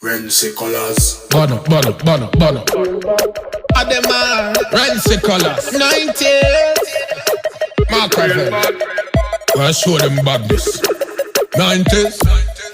Rense colors. Bono. Ademar, Rense colors. 90s. Mark Raven. I show them badness. 90s.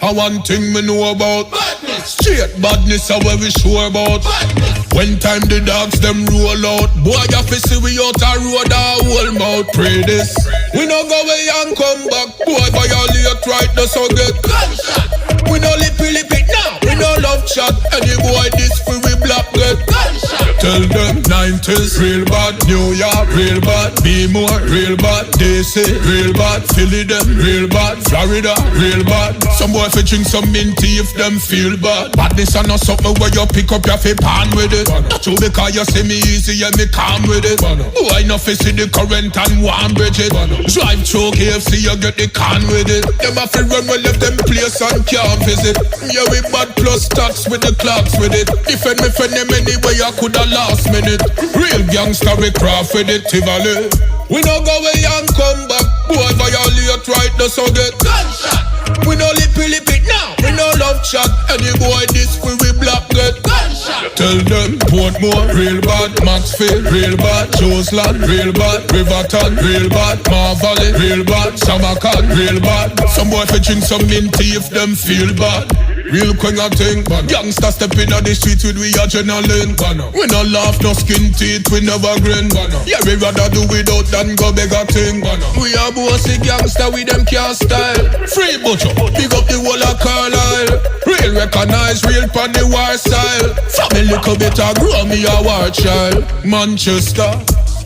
I one thing me know about badness. Straight badness are where we sure about badness. When time the dogs them roll out, boy you fi see we out a road a whole mouth. Pray this. We no go away and come back. Boy violate right the so get gunshot. We no lippy it now. We no love chat. Any boy this fi we black get gunshot. Tell them 90s real bad, New York real bad, Be more real bad, DC real bad, Philly them real bad, Florida real bad. Some boy fi drink some minty if them feel bad. Badness are not something where you pick up your fi pan with it. Not true because you see me easy and me calm with it. Boy no fi see the current and one bridge it. Drive through KFC you get the can with it. Them a fi run we left them place and can't visit. Yeah we bad plus tax with the clocks with it. Defend me for them anyway I coulda last minute. Real gangster we craft with it Tivoli. We no go away and come back. Boy violate right the so get gunshot. We no lippy it now. We no love chat. Any boy this we black get gunshot. Tell them Portmore real bad, Maxfield real bad, Joseland real bad, Riverton real bad, Marvally real bad, Samarkand real bad. Some boy fi drink some minty if them feel bad. Real queen a thing, gangsta step in the streets with we adrenaline. We no laugh, no skin teeth, we never grin. Yeah, we rather do without than go beg a thing. We are bossy gangsta with them car style. Free butcher, big up the whole of Carlisle. Real recognize, real pan the war style. Family little bit a grow me a war child. Manchester,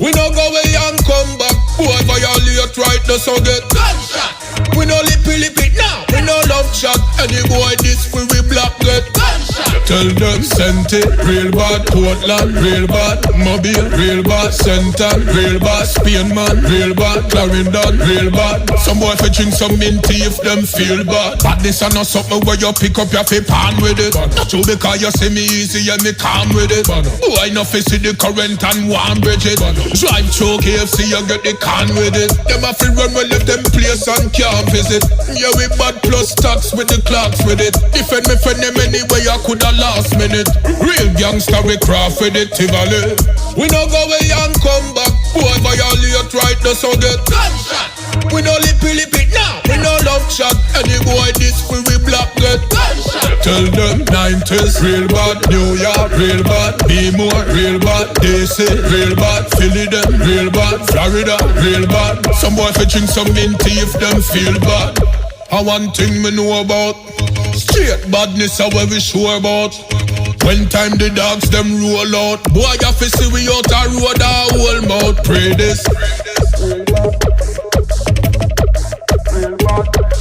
we no go away and come back. Boy violate right the so get gunshot. We no lippy it now. We no love chat. Any boy this we black get gunshot. Tell them Senti real bad, Portland real bad, Mobile real bad, Senton real bad, Spain man real bad, Clarendon real bad. Some boy fi drink some minty if them feel bad. Badness are not something where you pick up your fi pan with it. Not true because you see me easy and me calm with it. Boy no fi see the current and one bridge it. Drive through KFC you get the can with it. Them a fi run we left them place and can't visit. Yeah we bad plus tax with the clocks with it. Defend me for them anyway I coulda last minute. Real gangster we craft with it Tivoli. We no go away and come back. Boy violate right the so get gunshot. We no lippy it now. We no love chat. Any boy this we black get gunshot. Tell them 90s real bad, New York real bad, Be more real bad, DC real bad, Philly them real bad, Florida real bad. Some boy fi drink some minty if them feel bad. I one thing me know about straight badness are where we sure about. When time the dogs them roll out, boy you fi see we out a road a whole mouth. Pray this. Real bad.